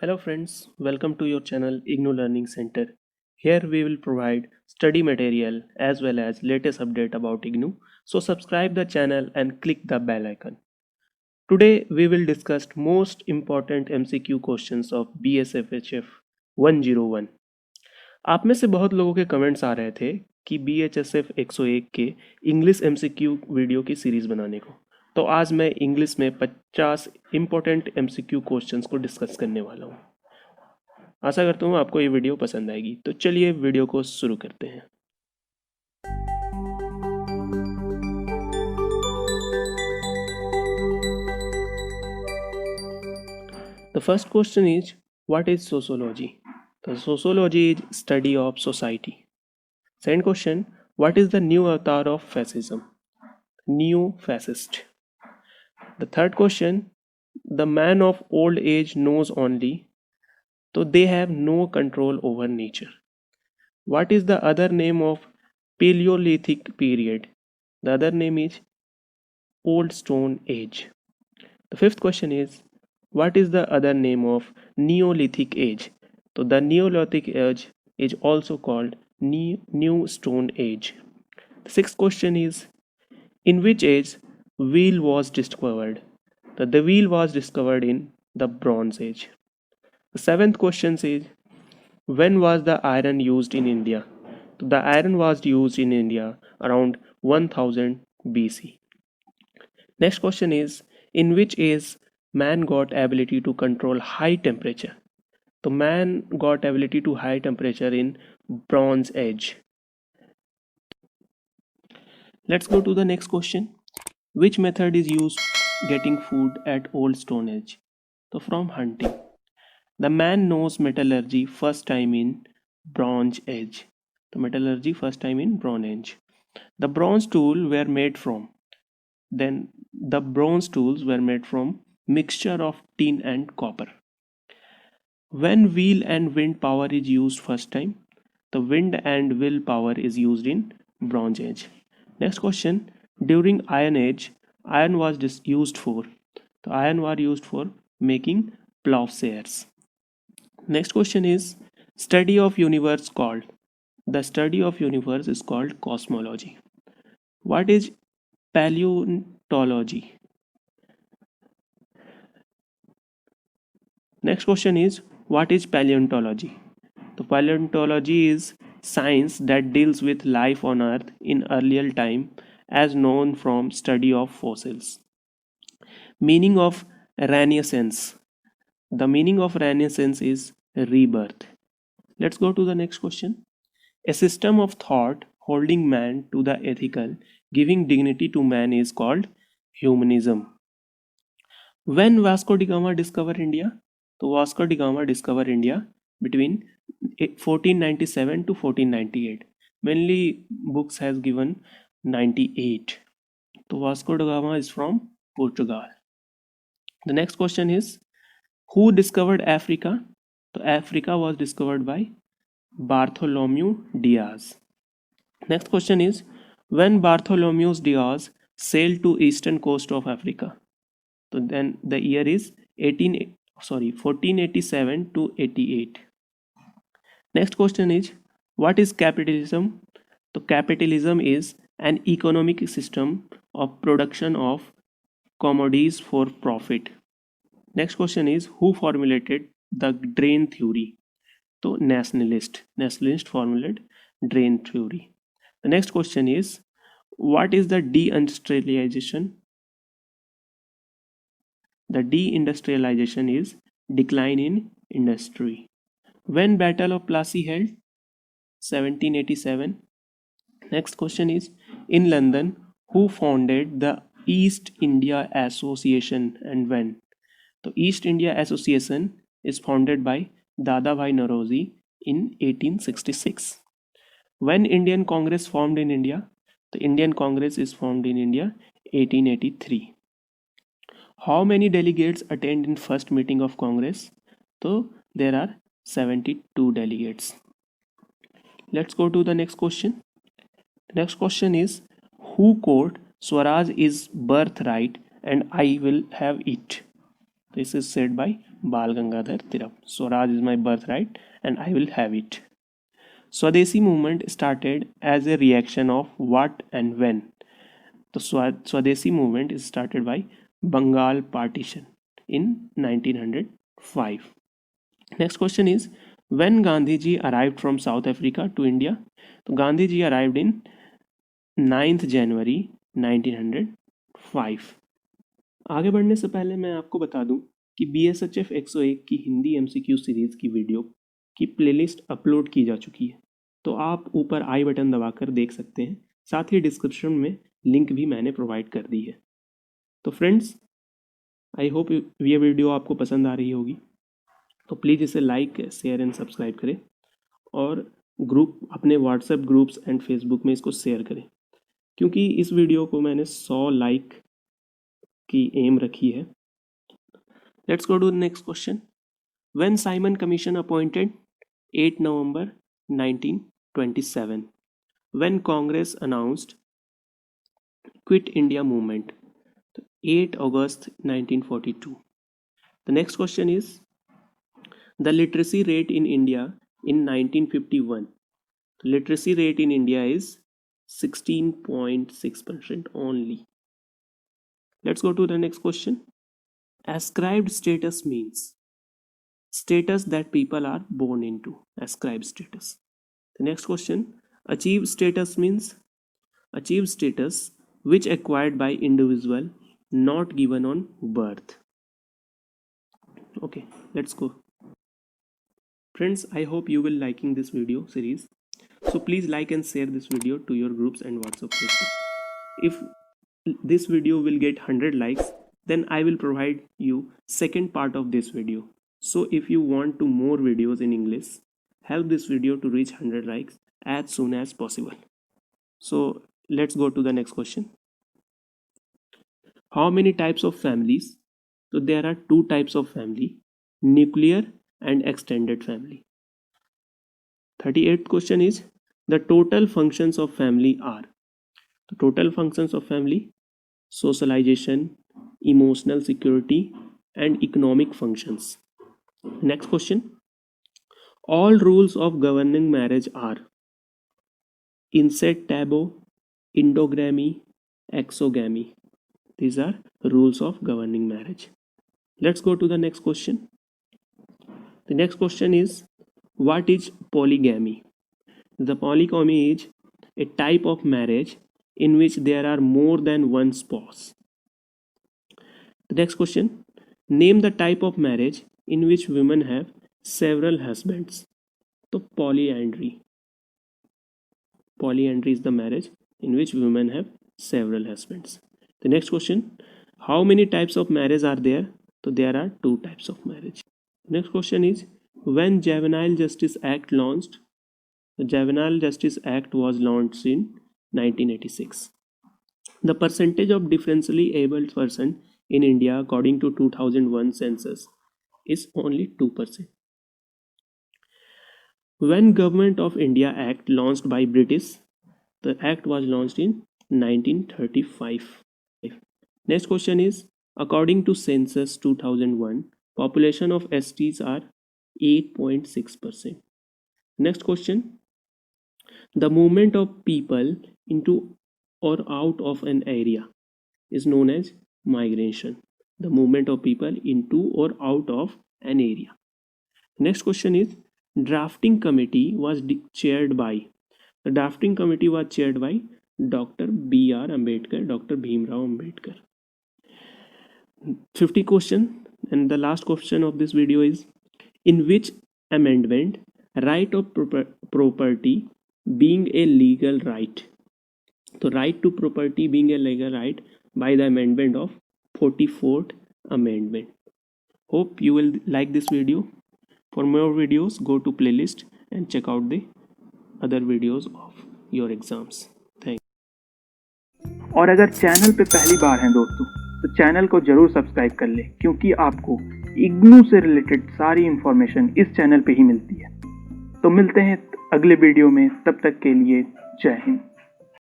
Hello friends, welcome to your channel IGNU Learning Center. Here we will provide study material as well as latest update about IGNU. So subscribe the channel and click the bell icon. Today we will discuss most important MCQ questions of BSFHF 101. आप में से बहुत लोगों के comments आ रहे थे कि BHSF 101 के इंग्लिश MCQ वीडियो की सीरीज बनाने को। तो आज मैं इंग्लिश में 50 इम्पोर्टेंट MCQ क्वेश्चंस को डिस्कस करने वाला हूँ। आशा करता हूँ आपको ये वीडियो पसंद आएगी। तो चलिए वीडियो को शुरू करते हैं। The first question is, what is sociology? The sociology is study of society. Second question, what is the new avatar of fascism? New fascist. The third question, the man of old age knows only, so they have no control over nature. What is the other name of Paleolithic period? The other name is Old Stone Age. The fifth question is, what is the other name of Neolithic age? So the Neolithic age is also called New Stone Age. The sixth question is, in which age wheel was discovered? The wheel was discovered in the Bronze Age. The seventh question is, when was the iron used in India? The iron was used in India around 1000 BC. Next question is, in which age man got ability to control high temperature? The man got ability to high temperature in Bronze Age. Let's go to the next question. Which method is used getting food at Old Stone Age? So from hunting. The man knows metallurgy first time in Bronze Age. The metallurgy first time in Bronze Age. The bronze tools were made from. Then the bronze tools were made from mixture of tin and copper. When wheel and wind power is used first time, the wind and wheel power is used in Bronze Age. Next question, during Iron Age, iron was used for. The iron was used for making plowshares. Next question is, study of universe called. The study of universe is called cosmology. What is paleontology? Next question is, what is paleontology? The paleontology is science that deals with life on earth in earlier time as known from study of fossils. Meaning of renaissance. The meaning of renaissance is rebirth. Let's go to the next question. A system of thought holding man to the ethical, giving dignity to man is called humanism. When Vasco da Gama discovered India? So Vasco da Gama discovered India between 1497 to 1498. Mainly books has given 98. So Vasco da Gama is from Portugal. The next question is, who discovered Africa? So Africa was discovered by Bartholomew Diaz. Next question is, when Bartholomew Diaz sailed to eastern coast of Africa? So then the year is 1487 to 88. Next question is, what is capitalism? So capitalism is an economic system of production of commodities for profit. Next question is, who formulated the drain theory? So nationalist formulated drain theory. The next question is, what is the deindustrialization? The deindustrialization is decline in industry. When Battle of Plassey held? 1787. Next question is, in London, who founded the East India Association and when? The East India Association is founded by Dadabhai Naoroji in 1866. When Indian Congress formed in India? The Indian Congress is formed in India 1883. How many delegates attend in first meeting of Congress? So there are 72 delegates. Let's go to the next question. Next question is, who quote Swaraj is birthright and I will have it? This is said by Bal Gangadhar Tilak. Swaraj is my birthright and I will have it. Swadeshi movement started as a reaction of what and when? The Swadeshi movement is started by Bengal partition in 1905. Next question is, when Gandhiji arrived from South Africa to India? So Gandhiji arrived in 9th January 1905. आगे बढ़ने से पहले मैं आपको बता दूं कि BSHF 101 की हिंदी MCQ सीरीज़ की वीडियो की प्लेलिस्ट अपलोड की जा चुकी है, तो आप ऊपर आई बटन दबाकर देख सकते हैं। साथ ही डिस्क्रिप्शन में लिंक भी मैंने प्रोवाइड कर दी है। तो फ्रेंड्स, आई होप ये वीडियो आपको पसंद आ रही होगी, तो प्लीज़ इसे लाइक, शेयर एंड सब्सक्राइब करें और अपने व्हाट्सएप ग्रुप्स एंड फेसबुक में इसको शेयर करें, क्योंकि इस वीडियो को मैंने 100 लाइक की एम रखी है। Let's go to the next question. When Simon commission appointed 8 November 1927, when Congress announced quit India movement, 8 August 1942. The next question is, the literacy rate in India in 1951. The literacy rate in India is 16.6% only. Let's go to the next question. Ascribed status means status that people are born into. Ascribed status. The next question. Achieved status means achieved status which acquired by individual, not given on birth. Okay, let's go. Friends, I hope you will liking this video series. So please like and share this video to your groups and WhatsApp groups. If this video will get 100 likes, then I will provide you second part of this video. So if you want to more videos in English, help this video to reach 100 likes as soon as possible. So let's go to the next question. How many types of families? So there are 2 types of family, nuclear and extended family. 38th question is, the total functions of family are. The total functions of family: socialization, emotional security and economic functions. Next question. All rules of governing marriage are incest taboo, endogamy, exogamy. These are rules of governing marriage. Let's go to the next question. The next question is, what is polygamy? The polygamy is a type of marriage in which there are more than one spouse. The next question. Name the type of marriage in which women have several husbands. So polyandry. Polyandry is the marriage in which women have several husbands. The next question. How many types of marriage are there? So there are 2 types of marriage. Next question is, when Juvenile Justice Act launched? The Juvenile Justice Act was launched in 1986. The percentage of differentially abled person in India according to 2001 census is only 2%. When Government of India Act launched by British? The act was launched in 1935. Next question is, according to census 2001, population of STs are 8.6%. Next question. The movement of people into or out of an area is known as migration. The movement of people into or out of an area. Next question is, drafting committee was chaired by. The drafting committee was chaired by Dr. B.R. Ambedkar, Dr. Bhimrao Ambedkar. 50 question, and the last question of this video is, in which amendment right of property being a legal right? So right to property being a legal right by the amendment of 44th amendment. Hope you will like this video. For more videos, go to playlist and check out the other videos of your exams. Thank you. और अगर channel पे पहली बार हैं दोस्तों, तो channel को जरूर subscribe कर लें, क्योंकि आपको इग्नू से रिलेटेड सारी इंफॉर्मेशन इस चैनल पे ही मिलती है। तो मिलते हैं अगले वीडियो में, तब तक के लिए जय हिंद।